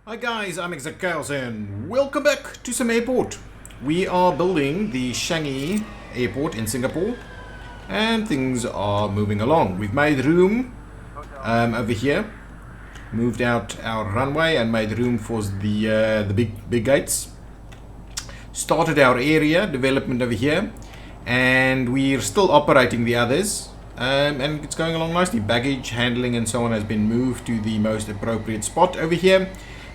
Hi guys, I'm ExactChaos and welcome back to SimAirport. We are building the Changi Airport in Singapore and things are moving along. We've made room over here, moved out our runway and made room for the big gates. Started our area development over here and we're still operating the others. And it's going along nicely. Baggage handling and so on has been moved to the most appropriate spot over here.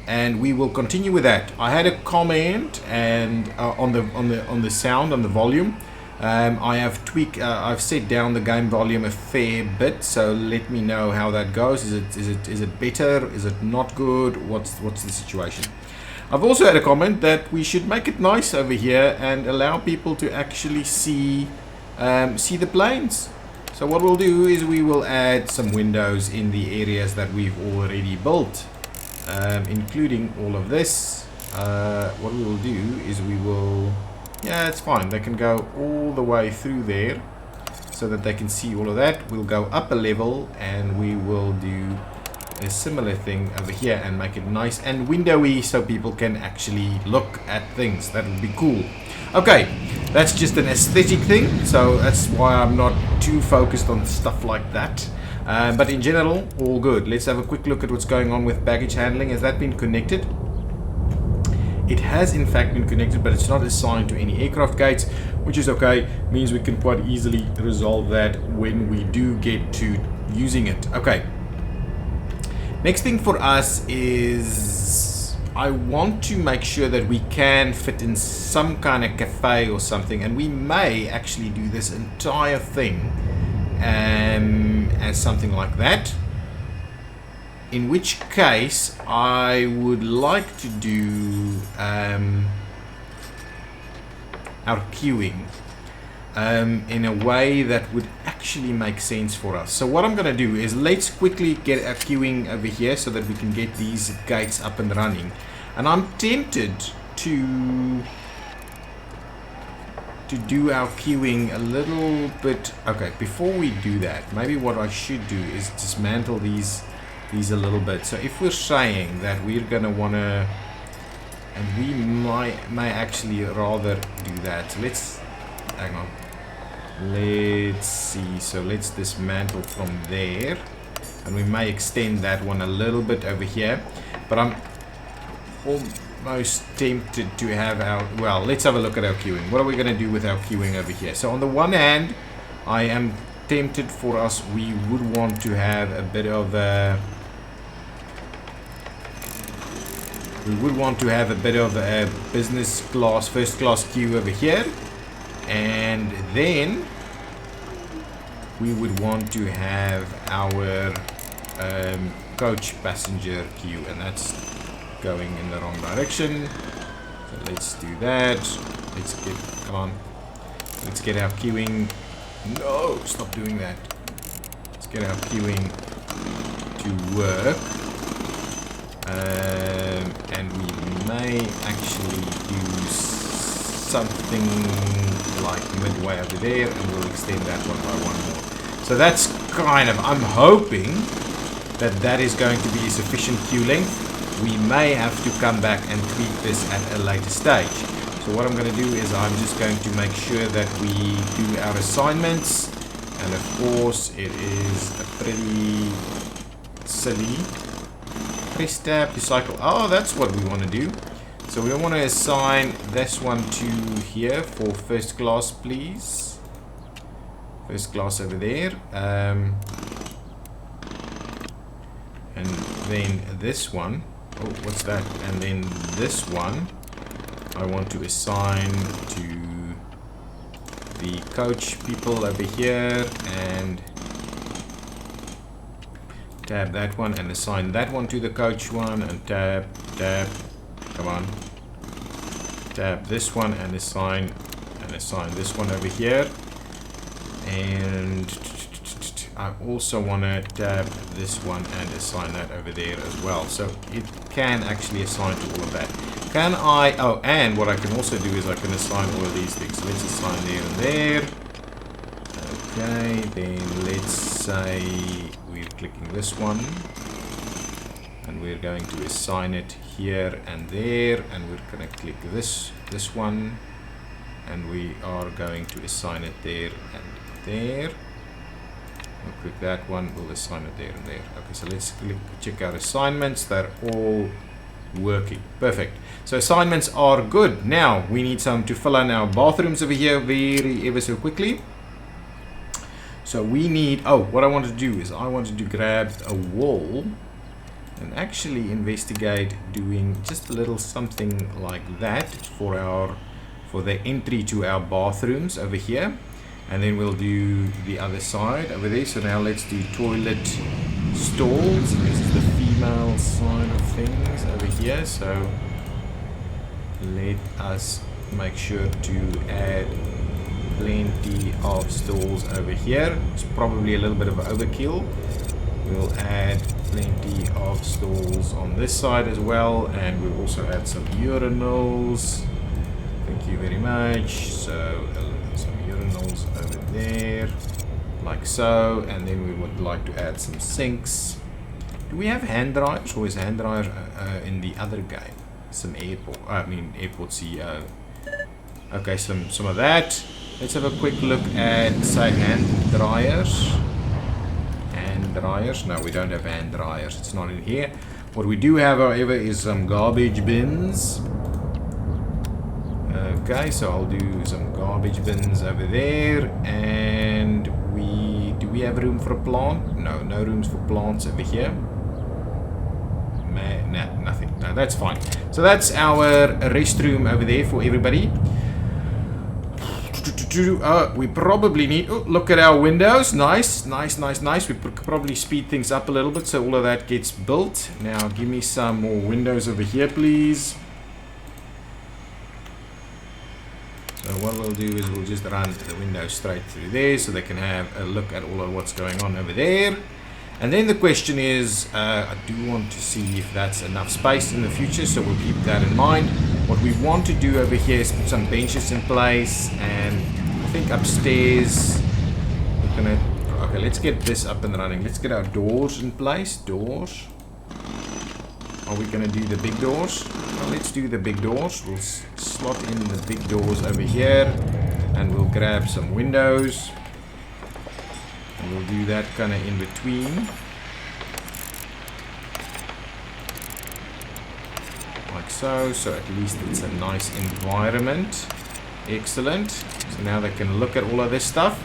And we will continue with that. I had a comment and on the sound, on the volume. I have I've set down the game volume a fair bit, so let me know how that goes. Is it better? Is it not good? What's the situation? I've also had a comment that we should make it nice over here and allow people to actually see the planes. So what we'll do is we will add some windows in the areas that we've already built. Including all of this. What we will do is we will, yeah, it's fine, they can go all the way through there so that they can see all of that. We'll go up a level and we will do a similar thing over here and make it nice and windowy so people can actually look at things. That would be cool. Okay, that's just an aesthetic thing, so that's why I'm not too focused on stuff like that. But in general, all good. Let's have a quick look at what's going on with baggage handling. Has that been connected? It has in fact been connected, but it's not assigned to any aircraft gates, which is okay. Means we can quite easily resolve that when we do get to using it. Okay. Next thing for us is I want to make sure that we can fit in some kind of cafe or something, and we may actually do this entire thing as something like that, in which case I would like to do our queuing in a way that would actually make sense for us. So what I'm going to do is let's quickly get our queuing over here so that we can get these gates up and running. And I'm tempted to do our queuing a little bit. Okay, before we do that, maybe what I should do is dismantle these a little bit. So if we're saying that we're gonna wanna, and we may actually rather do that. So let's hang on. Let's see. So let's dismantle from there, and we may extend that one a little bit over here. But I'm almost tempted to have our, well, let's have a look at our queuing. What are we going to do with our queuing over here? So on the one hand, I am tempted for us, we would want to have a bit of a, business class, first class queue over here, and then we would want to have our coach passenger queue, and that's going in the wrong direction. So let's do that. Let's get our queuing. No, stop doing that. Let's get our queuing to work. And we may actually do something like midway over there, and we'll extend that one by one more. So that's kind of, I'm hoping that is going to be sufficient queue length. We may have to come back and tweak this at a later stage. So what I'm going to do is I'm just going to make sure that we do our assignments. And of course it is a pretty silly. Press tab to cycle. Oh, that's what we want to do. So we want to assign this one to here for first class, please. First class over there. And then this one. Oh, what's that? And then this one I want to assign to the coach people over here, and tab that one and assign that one to the coach one, and tab, come on, tab this one and assign this one over here. And I also want to tab this one and assign that over there as well. So it can actually assign to all of that. Can I, oh, and what I can also do is I can assign all of these things. So let's assign there and there. Okay, then let's say we're clicking this one. And we're going to assign it here and there, and we're going to click this one, and we are going to assign it there and there. We'll click that one, we'll assign it there and there. Okay, so let's check our assignments. They're all working. Perfect. So assignments are good. Now we need some to fill in our bathrooms over here ever so quickly. So we need, what I want to do is I wanted to grab a wall and actually investigate doing just a little something like that for the entry to our bathrooms over here, and then we'll do the other side over there. So now let's do toilet stalls. This is the female side of things over here, so let us make sure to add plenty of stalls over here. It's probably a little bit of overkill. We'll add plenty of stalls on this side as well, and we'll also add some urinals. Thank you very much. So some urinals over there, like so, and then we would like to add some sinks. Do we have hand dryers, or is hand dryer in the other game? Airport CEO. Okay, some of that. Let's have a quick look at, say, hand dryers. No, we don't have hand dryers. It's not in here. What we do have, however, is some garbage bins. Okay, so I'll do some garbage bins over there. And do we have room for a plant? No rooms for plants over here. Nah, nothing. No, that's fine. So that's our restroom over there for everybody. We probably need, look at our windows. Nice. We could probably speed things up a little bit so all of that gets built. Now give me some more windows over here, please. So what we'll do is we'll just run the windows straight through there so they can have a look at all of what's going on over there. And then the question is, I do want to see if that's enough space in the future, so we'll keep that in mind. What we want to do over here is put some benches in place, and I think upstairs we're gonna, okay, let's get this up and running. Let's get our doors in place. Doors. Are we gonna do the big doors? Well, let's do the big doors. We'll slot in the big doors over here, and we'll grab some windows. And we'll do that kind of in between. Like so. So at least it's a nice environment. Excellent. So now they can look at all of this stuff.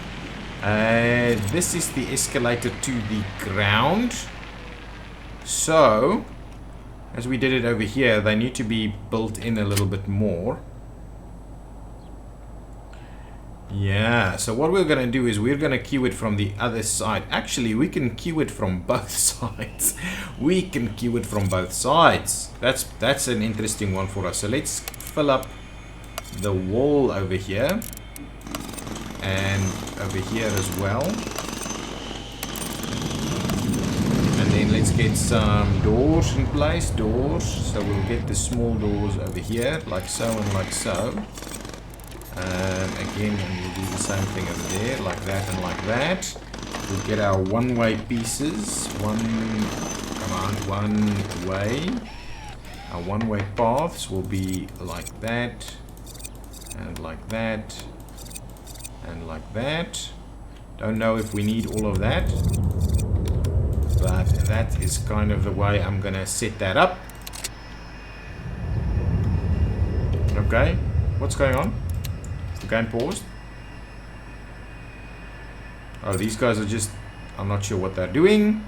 This is the escalator to the ground. So, as we did it over here, they need to be built in a little bit more. Yeah, so what we're going to do is we're going to queue it from the other side. Actually, we can queue it from both sides. We can queue it from both sides. That's an interesting one for us. So let's fill up the wall over here. And over here as well. And then let's get some doors in place. Doors. So we'll get the small doors over here, like so and like so. Again, and we'll do the same thing over there, like that and like that. We'll get our one-way pieces. One way. Our one-way paths will be like that, and like that, and like that. Don't know if we need all of that, but that is kind of the way I'm gonna set that up. Okay, what's going on? Is the game paused? Oh, these guys are just, I'm not sure what they're doing,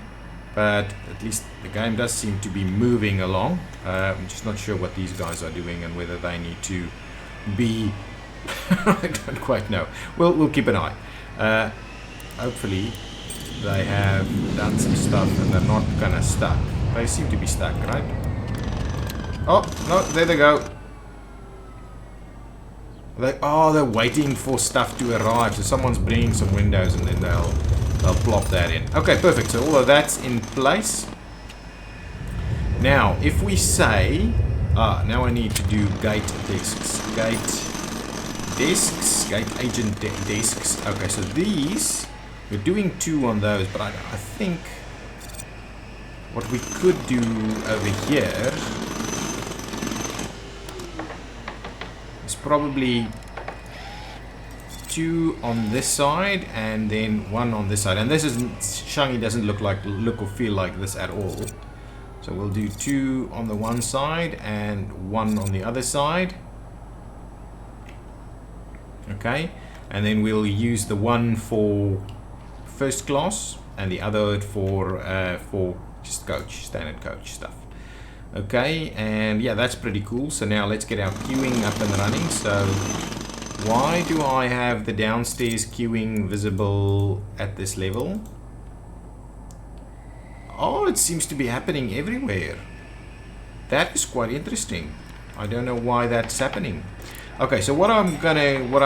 but at least the game does seem to be moving along. I'm just not sure what these guys are doing and whether they need to be I don't quite know. We'll keep an eye. Hopefully they have done some stuff and they're not gonna stuck. They seem to be stuck, right? Oh no, there they go. They're waiting for stuff to arrive. So someone's bringing some windows and then they'll plop that in. Okay, perfect. So all of that's in place. Now, if we say, now I need to do gate discs. Gate agent discs. Okay, so these, we're doing 2 on those, but I think What we could do over here is probably 2 on this side and then 1 on this side. And this isn't, Changi doesn't look or feel like this at all. So we'll do 2 on the one side and 1 on the other side. Okay, and then we'll use the one for first class and the other for just coach, standard coach stuff. Okay, and yeah, that's pretty cool. So now let's get our queuing up and running. So why do I have the downstairs queuing visible at this level? Oh, it seems to be happening everywhere. That is quite interesting. I don't know why that's happening. Okay, so what I'm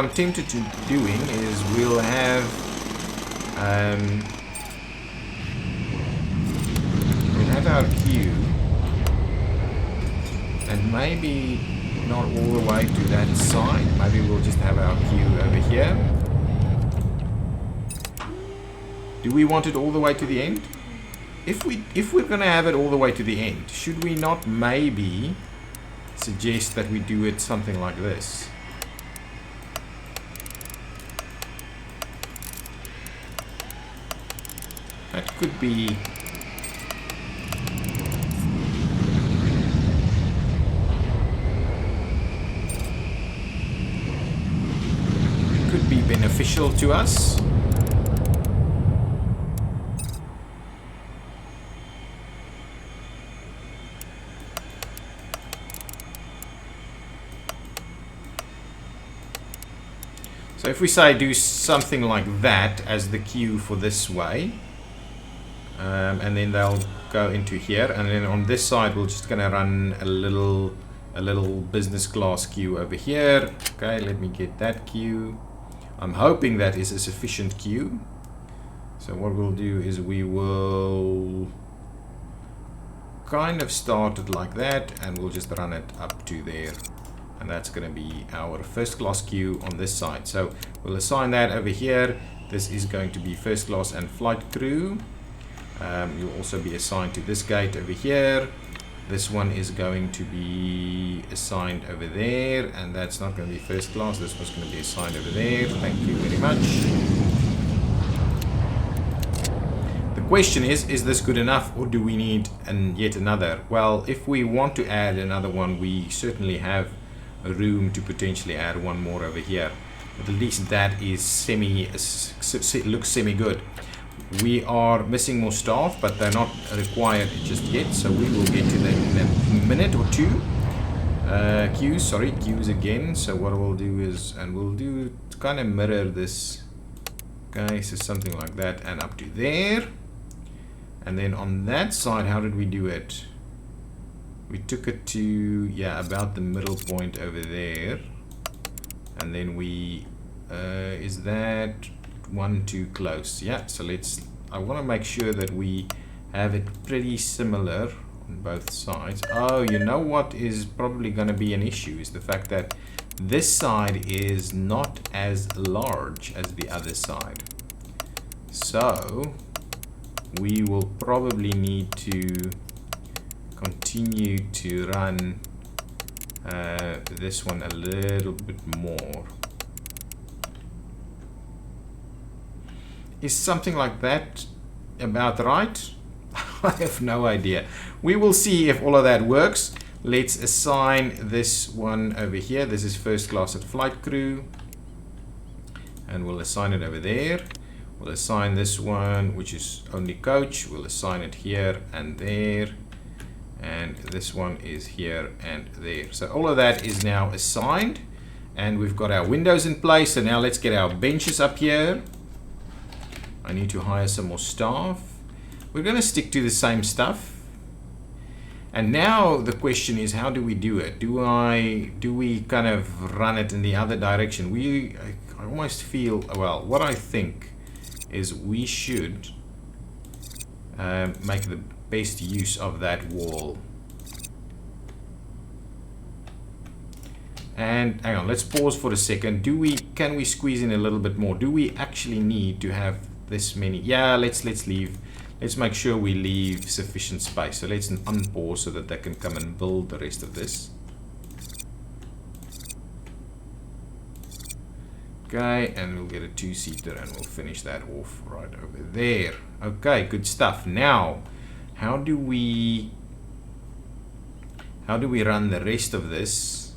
tempted to doing is we'll have our queue, and maybe not all the way to that side. Maybe we'll just have our queue over here. Do we want it all the way to the end? If we're gonna have it all the way to the end, should we not maybe suggest that we do it something like this? That could be beneficial to us. So if we say do something like that as the queue for this way, and then they'll go into here, and then on this side we're just gonna run a little business class queue over here. Okay, let me get that queue. I'm hoping that is a sufficient queue. So what we'll do is we will kind of start it like that, and we'll just run it up to there. And that's going to be our first class queue on this side. So we'll assign that over here. This is going to be first class and flight crew. You'll also be assigned to this gate over here. This one is going to be assigned over there, and that's not going to be first class. This one's going to be assigned over there. Thank you very much. The question is this good enough, or do we need yet another? Well, if we want to add another one, we certainly have a room to potentially add one more over here. But at least that is looks semi good. We are missing more staff, but they're not required just yet, so we will get to them in a minute or two. Queues again. So what we'll do is, and we'll do kind of mirror this. Okay, so something like that, and up to there. And then on that side, how did we do it? We took it to, yeah, about the middle point over there. And then we, is that one too close? Yeah, so I want to make sure that we have it pretty similar on both sides. Oh, you know what is probably going to be an issue is the fact that this side is not as large as the other side. So we will probably need to continue to run this one a little bit more. Is something like that about right? I have no idea. We will see if all of that works. Let's assign this one over here. This is first class at flight crew, and we'll assign it over there. We'll assign this one, which is only coach. We'll assign it here and there, and this one is here and there. So all of that is now assigned, and we've got our windows in place. So now let's get our benches up here. I need to hire some more staff. We're going to stick to the same stuff. And now the question is, how do we do it? Do we kind of run it in the other direction? I almost feel, well, what I think is we should make the best use of that wall. And hang on, let's pause for a second. Can we squeeze in a little bit more? Do we actually need to have this many? Yeah, let's leave let's make sure we leave sufficient space. So let's unpause so that they can come and build the rest of this. Okay, and we'll get a 2-seater and we'll finish that off right over there. Okay, good stuff. Now, how do we run the rest of this?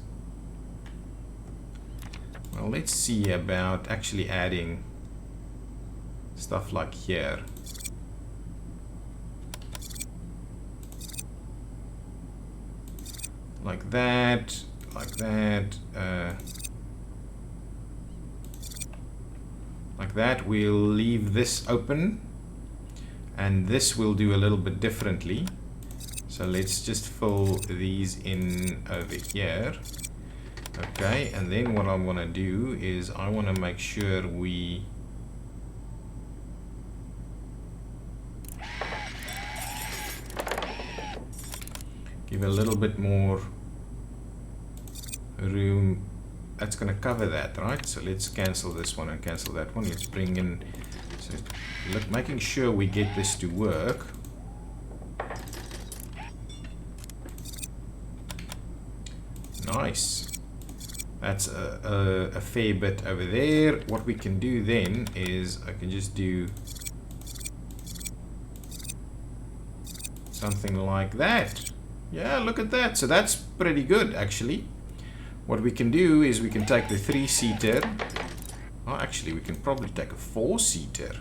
Well, let's see about actually adding stuff like here. Like that, like that. Like that. We'll leave this open, and this we'll do a little bit differently. So let's just fill these in over here. Okay, and then what I want to do is I want to make sure we give a little bit more room. That's going to cover that, right? So let's cancel this one and cancel that one. Let's bring in, so look, making sure we get this to work. Nice. That's a fair bit over there. What we can do then is I can just do something like that. Yeah, look at that. So that's pretty good, actually. What we can do is we can take the 3-seater. Oh, actually, we can probably take a 4-seater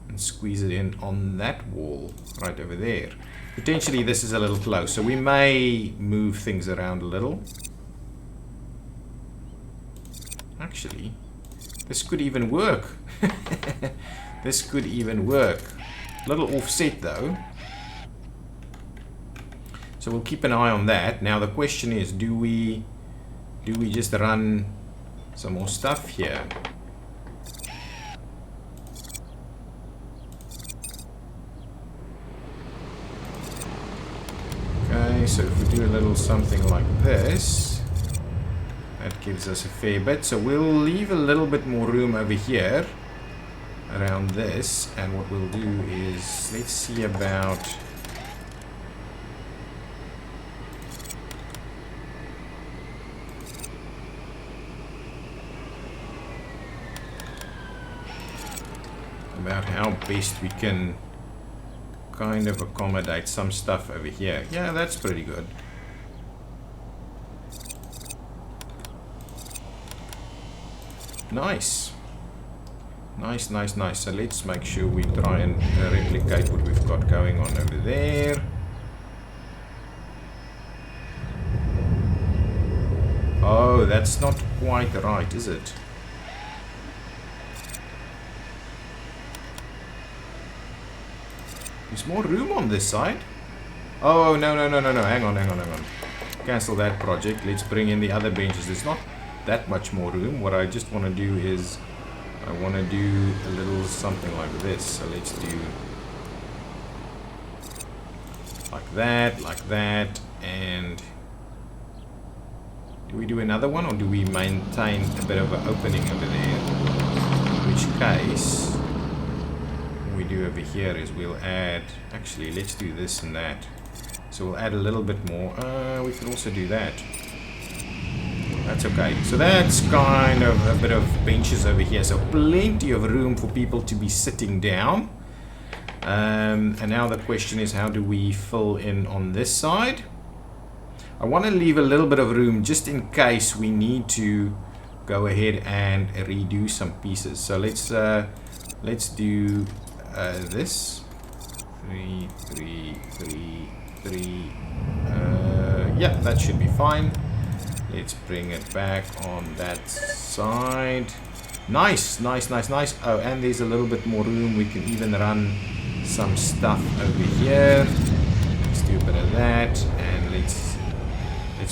and squeeze it in on that wall right over there. Potentially, this is a little close, so we may move things around a little. Actually, this could even work. This could even work. A little offset, though. So we'll keep an eye on that. Now the question is, do we just run some more stuff here? Okay, so if we do a little something like this, that gives us a fair bit. So we'll leave a little bit more room over here around this, and what we'll do is, let's see about how best we can kind of accommodate some stuff over here. Yeah, that's pretty good. Nice. Nice, nice, nice. So let's make sure we try and replicate what we've got going on over there. Oh, that's not quite right, is it? There's more room on this side. Oh, no, no, no, no, no. Hang on, hang on, hang on. Cancel that project. Let's bring in the other benches. There's not that much more room. What I just want to do is I want to do a little something like this. So let's do like that, and do we do another one, or do we maintain a bit of an opening over there? In which case, what we do over here is we'll add, actually let's do this and that. So we'll add a little bit more. We can also do that. That's okay. So that's kind of a bit of benches over here. So plenty of room for people to be sitting down. And now the question is, how do we fill in on this side? I want to leave a little bit of room just in case we need to go ahead and redo some pieces. So let's do this. 3, 3, 3, 3. Yeah, that should be fine. Let's bring it back on that side. Nice, nice, nice, nice. Oh, and there's a little bit more room. We can even run some stuff over here. Let's do a bit of that, and let's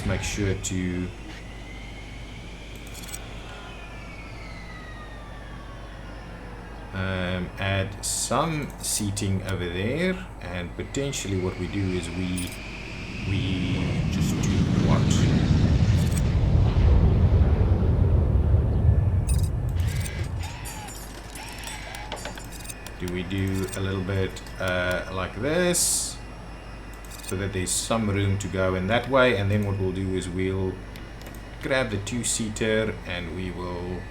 make sure to add some seating over there, and potentially what we do is we just do what? Do we do a little bit like this, so that there's some room to go in that way. And then what we'll do is we'll grab the 2-seater and we will...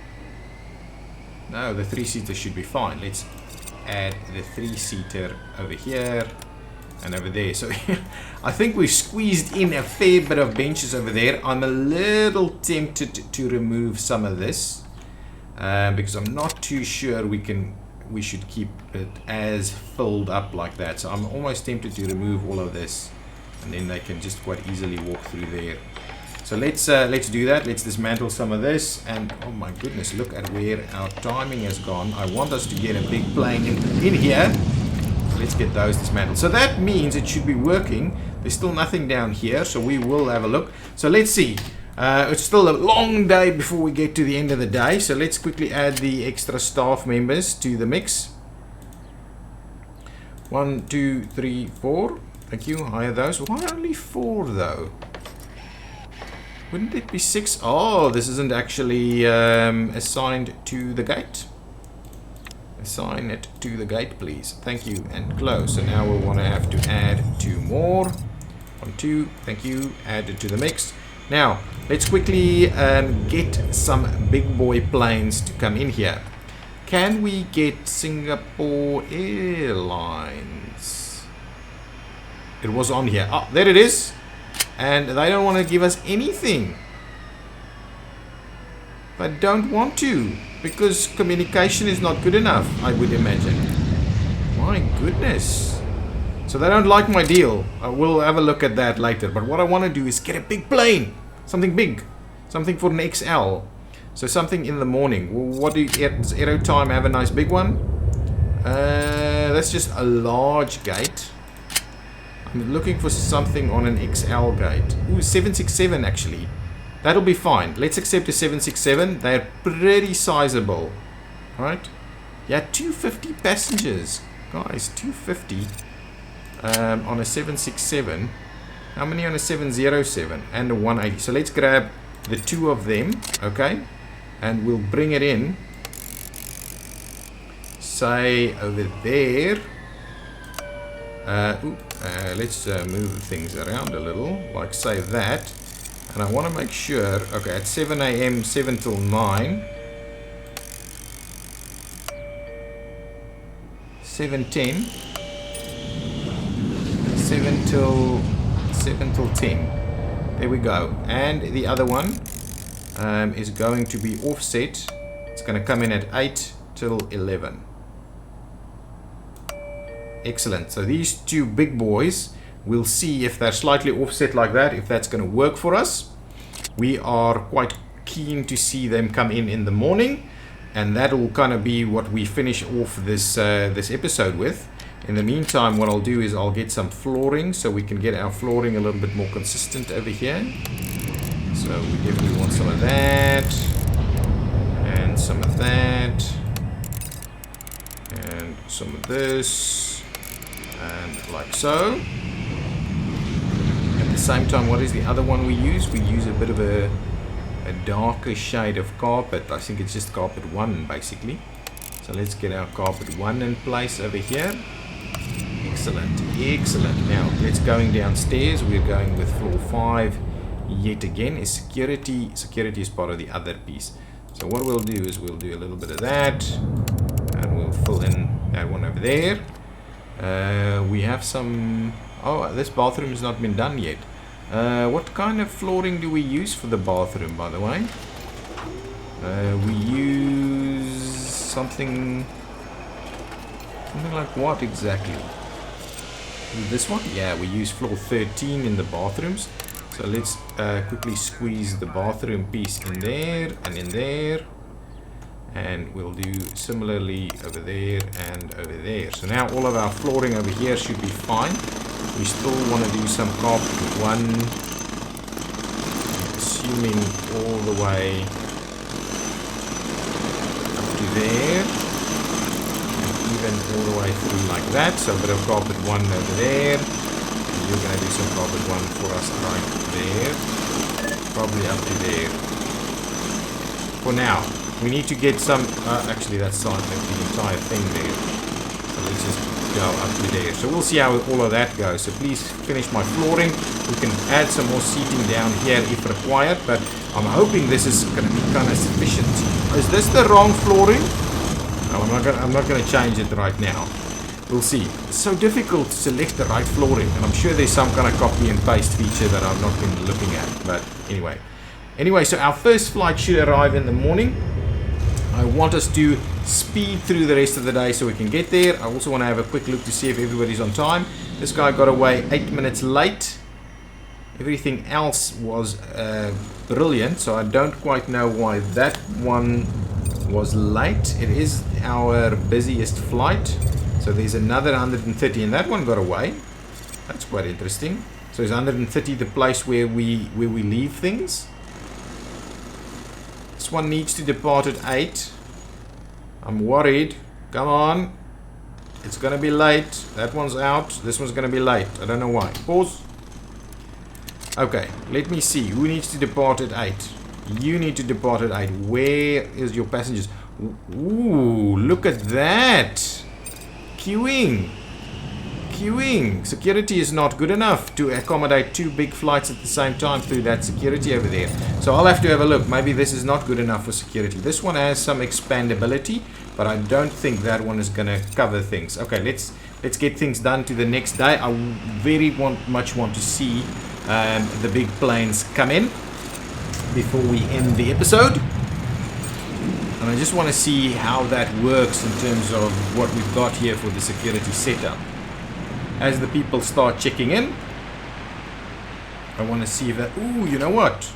No, the 3-seater should be fine. Let's add the 3-seater over here and over there. So I think we've squeezed in a fair bit of benches over there. I'm a little tempted to remove some of this because I'm not too sure we should keep it as filled up like that. So I'm almost tempted to remove all of this, and then they can just quite easily walk through there. So let's do that. Let's dismantle some of this. And oh my goodness, look at where our timing has gone. I want us to get a big plane in here. So let's get those dismantled. So that means it should be working. There's still nothing down here, so we will have a look. So let's see. It's still a long day before we get to the end of the day. So let's quickly add the extra staff members to the mix. 1, 2, 3, 4. Thank you. Hire those. Why only 4 though? Wouldn't it be 6? Oh, this isn't actually assigned to the gate. Assign it to the gate, please. Thank you. And close. So now we'll want to have to add 2 more. 1, 2. Thank you. Add it to the mix. Now, let's quickly get some big boy planes to come in here. Can we get Singapore Airlines? It was on here. Oh, there it is. And they don't want to give us anything. They don't want to, because communication is not good enough, I would imagine. My goodness. So they don't like my deal. We'll have a look at that later. But what I want to do is get a big plane. Something big. Something for an XL. So something in the morning. Well, what does Aero Time have? A nice big one? That's just a large gate. I'm looking for something on an XL gate. Ooh, 767 actually. That'll be fine. Let's accept a 767. They're pretty sizable. Right? Yeah, 250 passengers. Guys, 250 on a 767. How many on a 707? And a 180. So let's grab the 2 of them. Okay? And we'll bring it in. Say over there. Let's move things around a little, like say that. And I want to make sure, okay, at 7 a.m., 7 till 9, 7:10, 7 till 10. There we go. And the other one is going to be offset. It's going to come in at 8 till 11. Excellent. So these 2 big boys, we'll see if they're slightly offset like that, if that's going to work for us. We are quite keen to see them come in the morning, and that'll kind of be what we finish off this this episode with. In the meantime, what I'll do is I'll get some flooring so we can get our flooring a little bit more consistent over here. So we definitely want some of that, and some of that, and some of this. And like so. At the same time, what is the other one we use? We use a bit of a darker shade of carpet. I think it's just carpet 1 basically. So let's get our carpet 1 in place over here. Excellent, excellent. Now let's going downstairs. We're going with floor 5 yet again. Is security is part of the other piece. So what we'll do is we'll do a little bit of that, and we'll fill in that one over there. We have some... Oh, this bathroom has not been done yet. What kind of flooring do we use for the bathroom, by the way? We use something like what exactly? This one? Yeah, we use floor 13 in the bathrooms. So let's quickly squeeze the bathroom piece in there and in there. And we'll do similarly over there and over there. So now all of our flooring over here should be fine. We still want to do some carpet 1, assuming all the way up to there, and even all the way through like that. So a bit of carpet 1 over there. And you're going to do some carpet 1 for us right there, probably up to there. For now. We need to get some, actually that's the entire thing there. So let's just go up to there. So we'll see how all of that goes. So please finish my flooring. We can add some more seating down here if required, but I'm hoping this is going to be kind of sufficient. Is this the wrong flooring? No, I'm not going to change it right now. We'll see. It's so difficult to select the right flooring, and I'm sure there's some kind of copy and paste feature that I've not been looking at. But anyway, so our first flight should arrive in the morning. I want us to speed through the rest of the day so we can get there. I also want to have a quick look to see if everybody's on time. This guy got away 8 minutes late. Everything else was brilliant, so I don't quite know why that one was late. It is our busiest flight. So there's another 130, and that one got away. That's quite interesting. So is 130 the place where we leave things? This one needs to depart at 8. I'm worried. Come on. It's gonna be late. That one's out. This one's gonna be late. I don't know why. Pause. Okay, let me see. Who needs to depart at 8? You need to depart at 8. Where is your passengers? Ooh, look at that. Queuing. Security is not good enough to accommodate 2 big flights at the same time through that security over there. So I'll have to have a look. Maybe this is not good enough for security. This one has some expandability, but I don't think that one is going to cover things. Okay, let's get things done to the next day. I very much want to see the big planes come in before we end the episode. And I just want to see how that works in terms of what we've got here for the security setup. As the people start checking in, I want to see that... Ooh, you know what?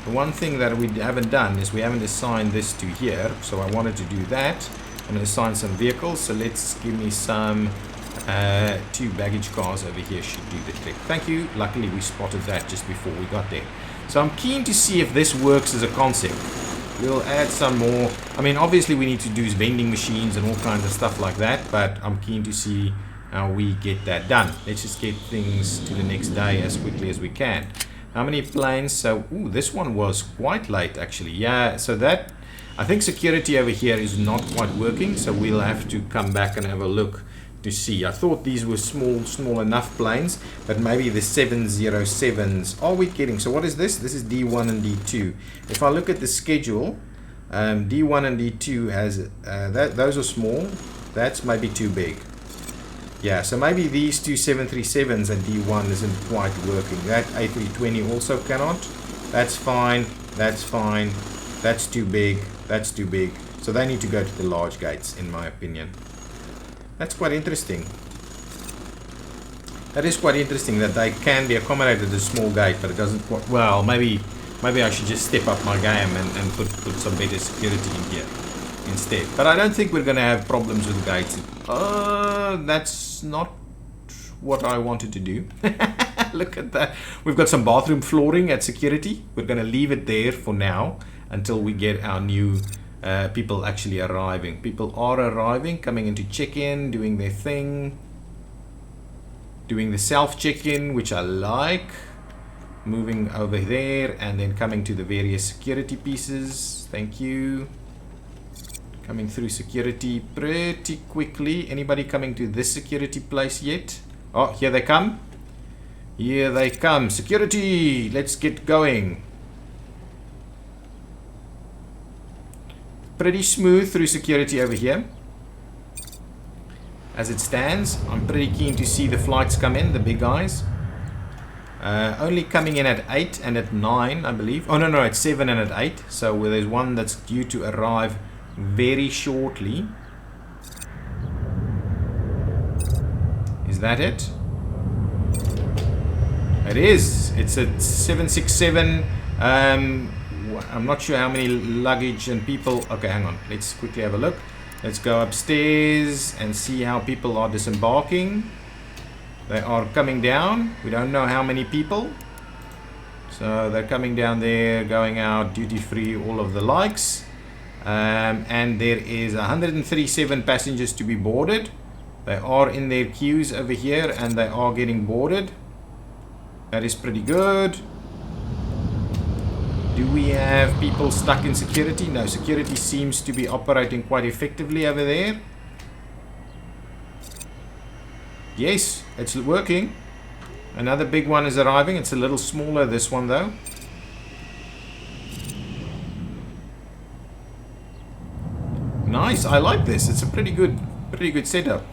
The one thing that we haven't done is we haven't assigned this to here. So I wanted to do that. I'm going to assign some vehicles. So let's give me some... 2 baggage cars over here should do the trick. Thank you. Luckily we spotted that just before we got there. So I'm keen to see if this works as a concept. We'll add some more. I mean, obviously we need to do vending machines and all kinds of stuff like that, but I'm keen to see how we get that done. Let's just get things to the next day as quickly as we can. How many planes? So, ooh, this one was quite late actually. Yeah, so that, I think security over here is not quite working, so we'll have to come back and have a look to see. I thought these were small enough planes, but maybe the 707s are we getting. So what is this? This is D1 and D2. If I look at the schedule, D1 and D2 has those are small. That's maybe too big. Yeah, so maybe these 2 737s and D1 isn't quite working. That A320 also cannot. That's fine. That's fine. That's too big. That's too big. So they need to go to the large gates, in my opinion. That's quite interesting. That is quite interesting that they can be accommodated at a small gate, but it doesn't quite... Well, maybe I should just step up my game and put some better security in here instead. But I don't think we're going to have problems with gates. That's not what I wanted to do. Look at that. We've got some bathroom flooring at security. We're going to leave it there for now until we get our new... people actually arriving. People are arriving, coming into check-in, doing their thing, doing the self check-in, which I like, moving over there and then coming to the various security pieces. Thank you. Coming through security pretty quickly. Anybody coming to this security place yet? Oh, here they come. Here they come. Security, let's get going. Pretty smooth through security over here. As it stands, I'm pretty keen to see the flights come in, the big guys. Only coming in at 8 and at 9, I believe. Oh, no, at 7 and at 8. So there's one that's due to arrive very shortly. Is that it? It is. It's a 767. I'm not sure how many luggage and people. Okay, hang on. Let's quickly have a look. Let's go upstairs and see how people are disembarking. They are coming down. We don't know how many people. So they're coming down there, going out, duty free, all of the likes. And there is 137 passengers to be boarded. They are in their queues over here and they are getting boarded. That is pretty good. Do we have people stuck in security? No, security seems to be operating quite effectively over there. Yes, it's working. Another big one is arriving. It's a little smaller, this one though. Nice, I like this. It's a pretty good setup.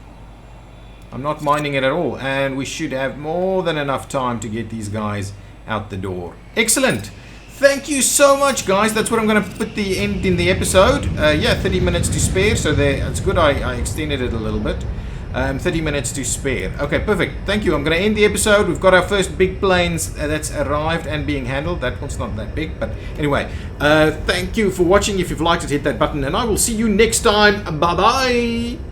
I'm not minding it at all, and we should have more than enough time to get these guys out the door. Excellent. Thank you so much, guys. That's what I'm going to put the end in the episode. Yeah, 30 minutes to spare, so it's good I extended it a little bit. 30 minutes to spare. Okay, perfect. Thank you. I'm going to end the episode. We've got our first big planes that's arrived and being handled. That one's not that big, but anyway. Thank you for watching. If you've liked it, hit that button, and I will see you next time. Bye-bye.